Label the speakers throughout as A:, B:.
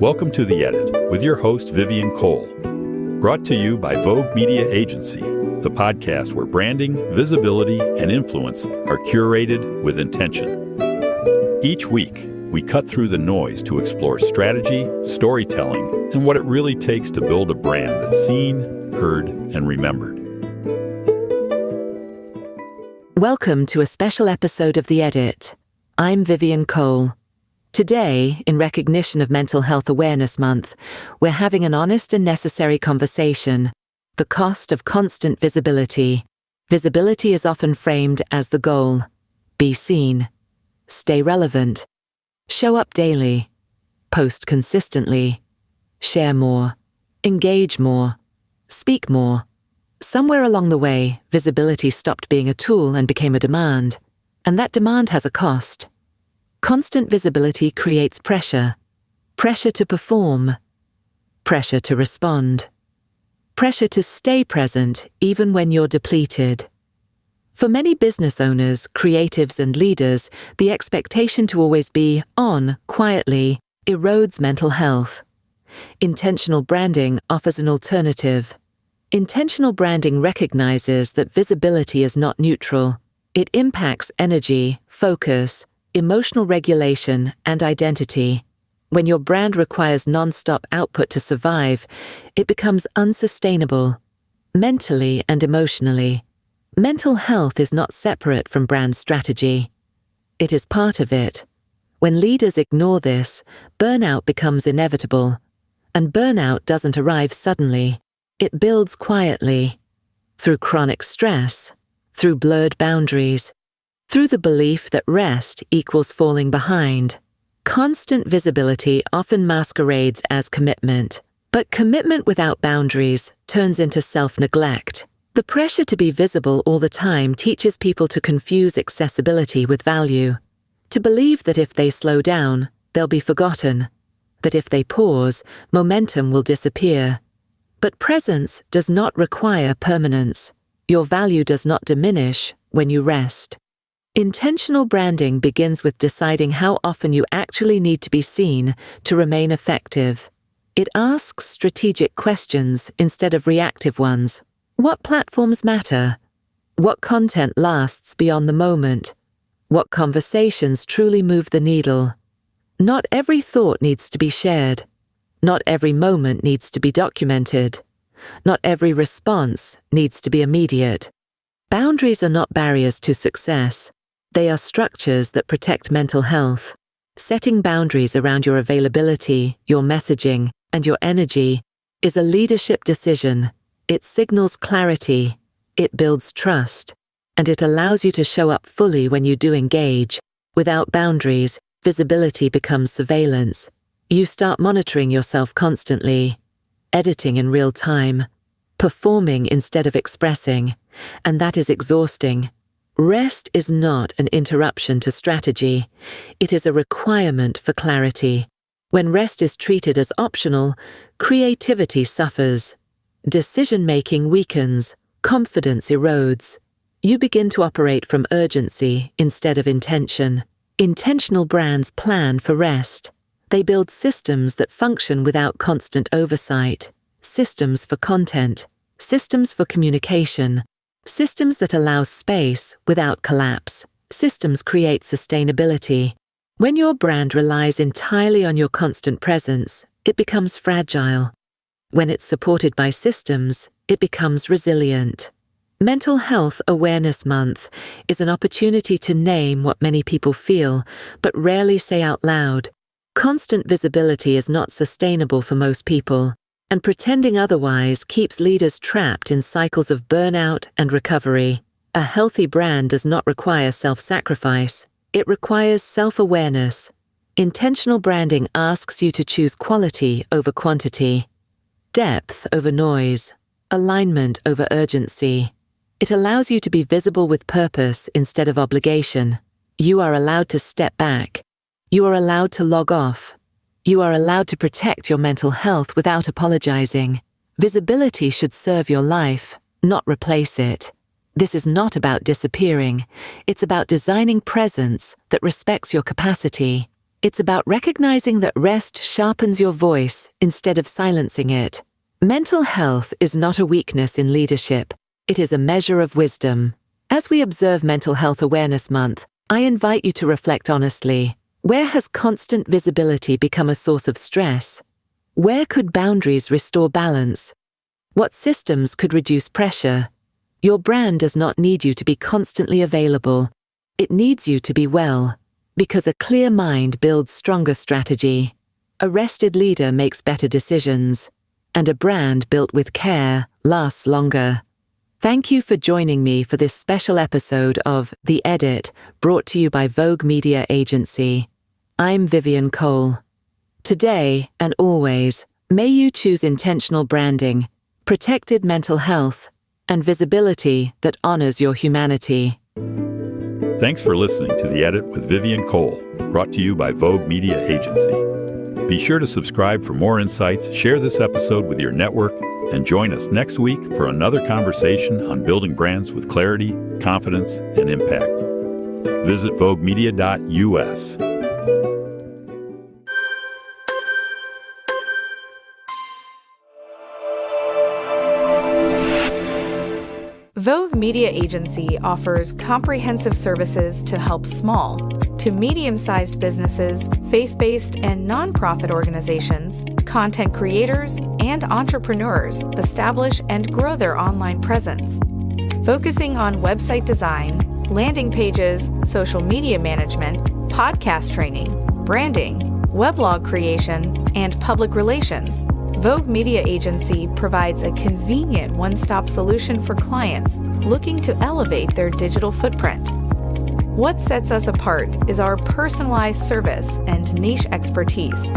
A: Welcome to The Edit with your host, Vivian Cole. Brought to you by Vogue Media Agency, the podcast where branding, visibility, and influence are curated with intention. Each week, we cut through the noise to explore strategy, storytelling, and what it really takes to build a brand that's seen, heard, and remembered.
B: Welcome to a special episode of The Edit. I'm Vivian Cole. Today, in recognition of Mental Health Awareness Month, we're having an honest and necessary conversation: the cost of constant visibility. Visibility is often framed as the goal. Be seen. Stay relevant. Show up daily. Post consistently. Share more. Engage more. Speak more. Somewhere along the way, visibility stopped being a tool and became a demand. And that demand has a cost. Constant visibility creates pressure. Pressure to perform. Pressure to respond. Pressure to stay present even when you're depleted. For many business owners, creatives, and leaders, the expectation to always be on quietly erodes mental health. Intentional branding offers an alternative. Intentional branding recognizes that visibility is not neutral. It impacts energy, focus, emotional regulation, and identity. When your brand requires non-stop output to survive, it becomes unsustainable, mentally and emotionally. Mental health is not separate from brand strategy. It is part of it. When leaders ignore this, burnout becomes inevitable. And burnout doesn't arrive suddenly. It builds quietly, through chronic stress, through blurred boundaries, through the belief that rest equals falling behind. Constant visibility often masquerades as commitment, but commitment without boundaries turns into self-neglect. The pressure to be visible all the time teaches people to confuse accessibility with value, to believe that if they slow down, they'll be forgotten, that if they pause, momentum will disappear. But presence does not require permanence. Your value does not diminish when you rest. Intentional branding begins with deciding how often you actually need to be seen to remain effective. It asks strategic questions instead of reactive ones. What platforms matter? What content lasts beyond the moment? What conversations truly move the needle? Not every thought needs to be shared. Not every moment needs to be documented. Not every response needs to be immediate. Boundaries are not barriers to success. They are structures that protect mental health. Setting boundaries around your availability, your messaging, and your energy is a leadership decision. It signals clarity, it builds trust, and it allows you to show up fully when you do engage. Without boundaries, visibility becomes surveillance. You start monitoring yourself constantly, editing in real time, performing instead of expressing, and that is exhausting. Rest is not an interruption to strategy. It is a requirement for clarity. When rest is treated as optional, creativity suffers. Decision-making weakens. Confidence erodes. You begin to operate from urgency instead of intention. Intentional brands plan for rest. They build systems that function without constant oversight. Systems for content. Systems for communication. Systems that allow space without collapse. Systems create sustainability. When your brand relies entirely on your constant presence, it becomes fragile. When it's supported by systems, it becomes resilient. Mental Health Awareness Month is an opportunity to name what many people feel, but rarely say out loud. Constant visibility is not sustainable for most people, and pretending otherwise keeps leaders trapped in cycles of burnout and recovery. A healthy brand does not require self-sacrifice. It requires self-awareness. Intentional branding asks you to choose quality over quantity, depth over noise, alignment over urgency. It allows you to be visible with purpose instead of obligation. You are allowed to step back. You are allowed to log off. You are allowed to protect your mental health without apologizing. Visibility should serve your life, not replace it. This is not about disappearing. It's about designing presence that respects your capacity. It's about recognizing that rest sharpens your voice instead of silencing it. Mental health is not a weakness in leadership. It is a measure of wisdom. As we observe Mental Health Awareness Month, I invite you to reflect honestly. Where has constant visibility become a source of stress? Where could boundaries restore balance? What systems could reduce pressure? Your brand does not need you to be constantly available. It needs you to be well, because a clear mind builds stronger strategy. A rested leader makes better decisions, and a brand built with care lasts longer. Thank you for joining me for this special episode of The Edit, brought to you by Vogue Media Agency. I'm Vivian Cole. Today and always, may you choose intentional branding, protected mental health, and visibility that honors your humanity.
A: Thanks for listening to The Edit with Vivian Cole, brought to you by Vogue Media Agency. Be sure to subscribe for more insights, share this episode with your network, and join us next week for another conversation on building brands with clarity, confidence, and impact. Visit voguemedia.us.
C: Vogue Media Agency offers comprehensive services to help small to medium-sized businesses, faith-based and nonprofit organizations, content creators, and entrepreneurs establish and grow their online presence. Focusing on website design, landing pages, social media management, podcast training, branding, weblog creation, and public relations, Vogue Media Agency provides a convenient one-stop solution for clients looking to elevate their digital footprint. What sets us apart is our personalized service and niche expertise.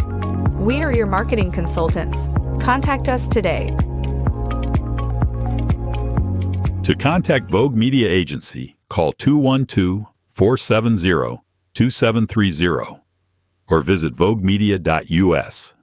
C: We are your marketing consultants. Contact us today.
A: To contact Vogue Media Agency, call 212-470-2730 or visit voguemedia.us.